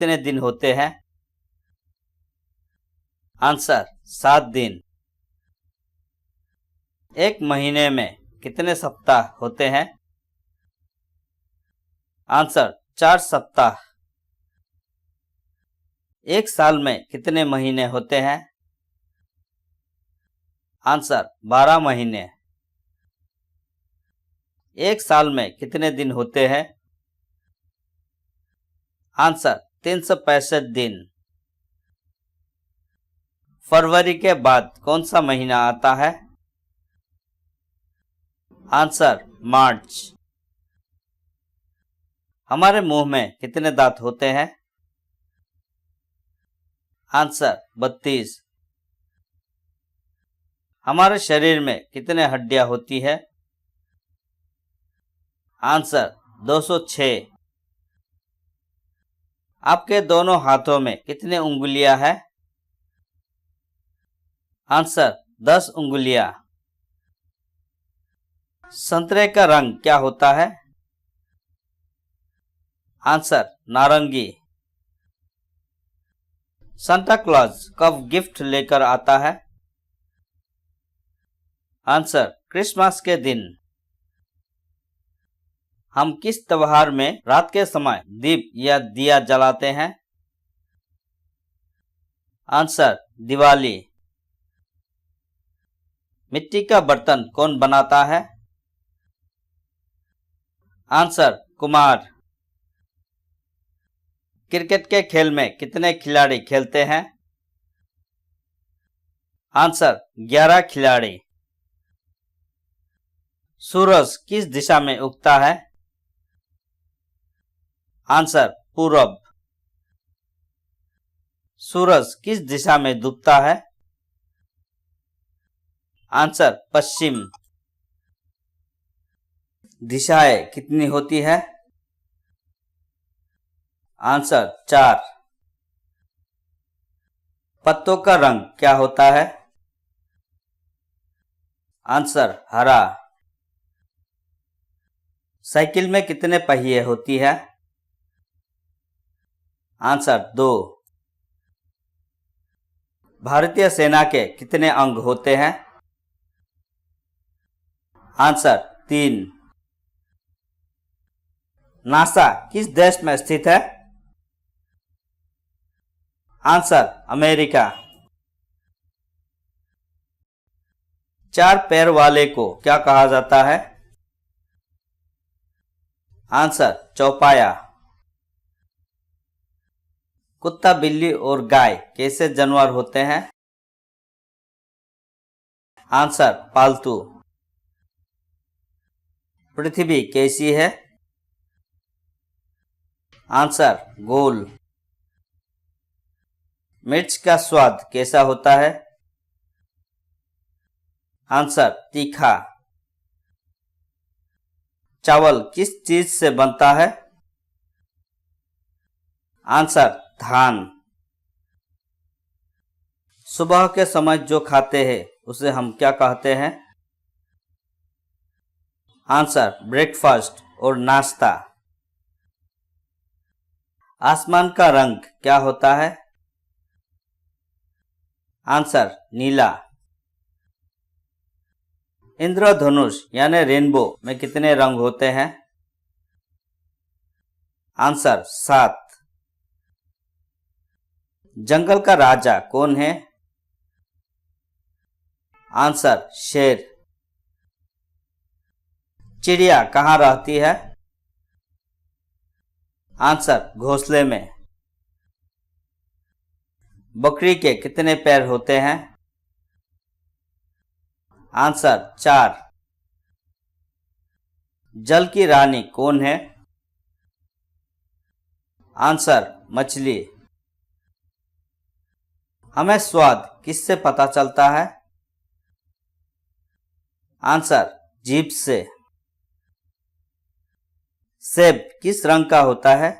कितने दिन होते हैं? आंसर 7 दिन। एक महीने में कितने सप्ताह होते हैं? आंसर 4 सप्ताह। एक साल में कितने महीने होते हैं? आंसर 12 महीने। एक साल में कितने दिन होते हैं? आंसर 365 दिन। फरवरी के बाद कौन सा महीना आता है? आंसर मार्च। हमारे मुंह में कितने दांत होते हैं? आंसर 32। हमारे शरीर में कितने हड्डियां होती है? आंसर 206। आपके दोनों हाथों में कितने उंगलियां हैं? आंसर 10 उंगलियां। संतरे का रंग क्या होता है? आंसर नारंगी। सांता क्लॉज कब गिफ्ट लेकर आता है? आंसर क्रिसमस के दिन। हम किस त्योहार में रात के समय दीप या दिया जलाते हैं? आंसर दिवाली। मिट्टी का बर्तन कौन बनाता है? आंसर कुम्हार। क्रिकेट के खेल में कितने खिलाड़ी खेलते हैं? आंसर 11 खिलाड़ी। सूरज किस दिशा में उगता है? आंसर पूरब। सूरज किस दिशा में डूबता है? आंसर पश्चिम। दिशाएं कितनी होती है? आंसर 4। पत्तों का रंग क्या होता है? आंसर हरा। साइकिल में कितने पहिए होती है? आंसर 2। भारतीय सेना के कितने अंग होते हैं? आंसर 3। नासा किस देश में स्थित है? Answer America. 4 पैर वाले को क्या कहा जाता है? आंसर चौपाया। कुत्ता, बिल्ली और गाय कैसे जानवर होते हैं? आंसर पालतू। पृथ्वी कैसी है? आंसर गोल। मिर्च का स्वाद कैसा होता है? आंसर तीखा। चावल किस चीज से बनता है? आंसर धान। सुबह के समय जो खाते हैं उसे हम क्या कहते हैं? आंसर ब्रेकफास्ट और नाश्ता। आसमान का रंग क्या होता है? आंसर नीला। इंद्रधनुष यानी रेनबो में कितने रंग होते हैं? आंसर 7। जंगल का राजा कौन है? आंसर शेर। चिड़िया कहाँ रहती है? आंसर घोंसले में। बकरी के कितने पैर होते हैं? आंसर 4। जल की रानी कौन है? आंसर मछली। हमें स्वाद किससे पता चलता है? आंसर जीभ से। सेब किस रंग का होता है?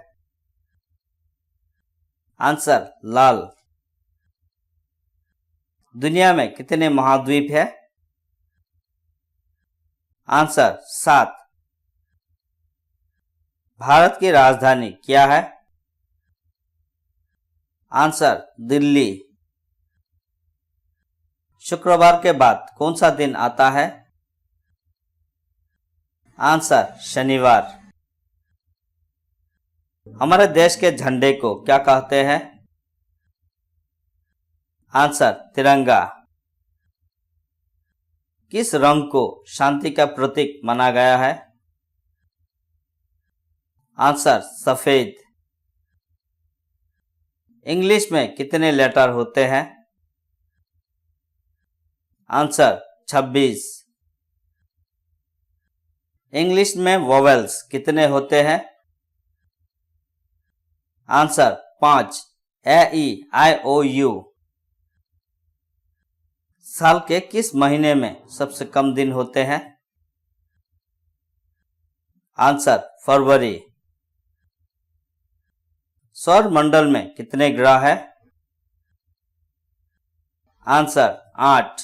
आंसर लाल। दुनिया में कितने महाद्वीप है? आंसर 7। भारत की राजधानी क्या है? आंसर दिल्ली। शुक्रवार के बाद कौन सा दिन आता है? आंसर शनिवार। हमारे देश के झंडे को क्या कहते हैं? आंसर तिरंगा। किस रंग को शांति का प्रतीक माना गया है? आंसर सफेद। इंग्लिश में कितने लेटर होते हैं? आंसर 26। इंग्लिश में वोवेल्स कितने होते हैं? Answer 5। A E I O U. साल के किस महीने में सबसे कम दिन होते हैं? आंसर फरवरी। सौर मंडल में कितने ग्रह हैं? आंसर 8।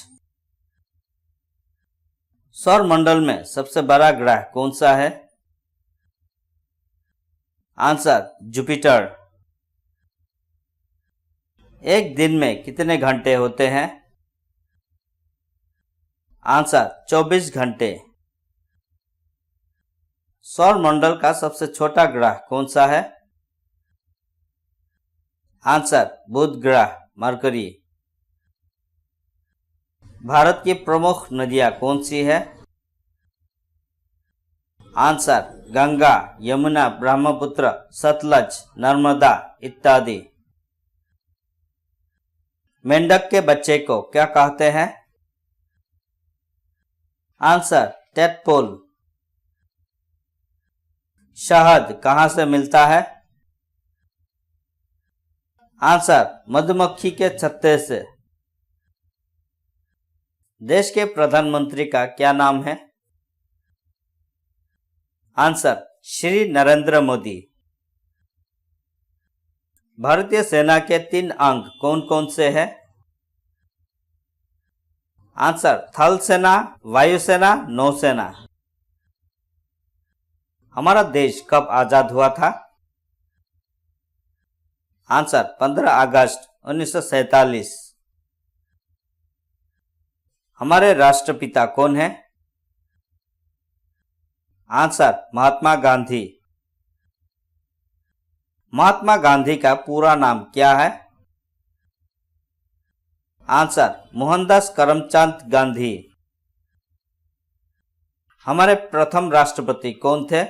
सौर मंडल में सबसे बड़ा ग्रह कौन सा है? Answer Jupiter. एक दिन में कितने घंटे होते हैं? आंसर 24 घंटे। सौर मंडल का सबसे छोटा ग्रह कौन सा है? आंसर बुध ग्रह मरकरी। भारत की प्रमुख नदियां कौन सी है? आंसर गंगा, यमुना, ब्रह्मपुत्र, सतलज, नर्मदा इत्यादि। मेंढक के बच्चे को क्या कहते हैं? Answer tadpole. शहद कहां से मिलता है? आंसर मधुमक्खी के छत्ते से। देश के प्रधानमंत्री का क्या नाम है? आंसर श्री नरेंद्र मोदी। भारतीय सेना के 3 अंग कौन कौन से हैं? आंसर थल सेना, वायुसेना, नौसेना। हमारा देश कब आजाद हुआ था? आंसर 15 अगस्त 1947। हमारे राष्ट्रपिता कौन है? आंसर महात्मा गांधी। महात्मा गांधी का पूरा नाम क्या है? आंसर मोहनदास करमचंद गांधी। हमारे प्रथम राष्ट्रपति कौन थे?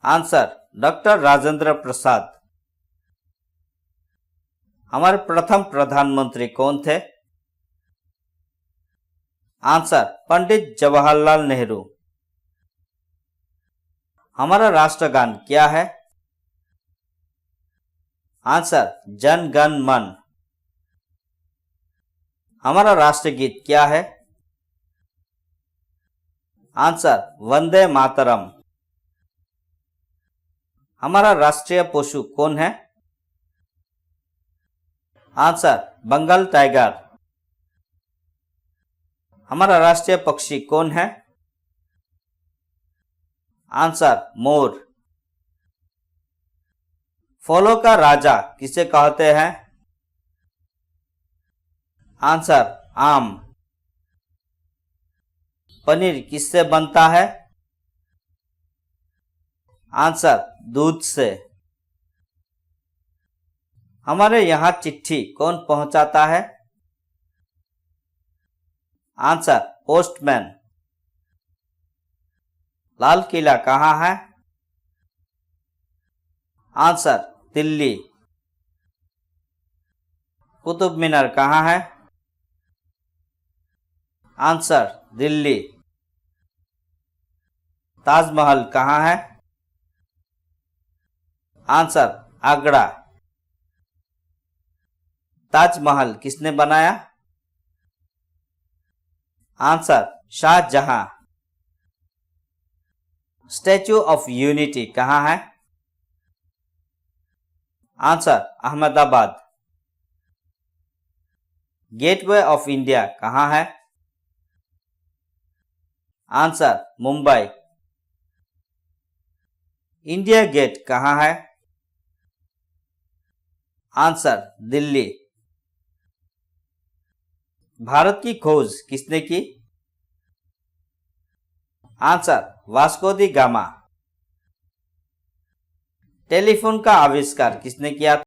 Answer doctor Rajendra Prasad. हमारे प्रथम प्रधानमंत्री कौन थे? आंसर पंडित जवाहरलाल नेहरू। हमारा राष्ट्रगान क्या है? आंसर जन गण मन। हमारा राष्ट्रगीत क्या है? आंसर वंदे मातरम। हमारा राष्ट्रीय पशु कौन है? Answer Bengal tiger. हमारा राष्ट्रीय पक्षी कौन है? आंसर मोर। फलों का राजा किसे कहते हैं? आंसर आम। पनीर किससे बनता है? आंसर दूध से। हमारे यहाँ चिट्ठी कौन पहुंचाता है? Answer postman. लाल किला कहाँ है? आंसर दिल्ली। कुतुब मीनार कहाँ है? आंसर दिल्ली। ताजमहल कहाँ है? आंसर आगरा। ताजमहल किसने बनाया? Answer Shah Jahan. Statue of unity कहाँ है? Answer Ahmedabad. Gateway of India कहाँ है? आंसर मुंबई। इंडिया गेट कहाँ है? आंसर दिल्ली। भारत की खोज किसने की? आंसर वास्को दी गामा। टेलीफोन का आविष्कार किसने किया था?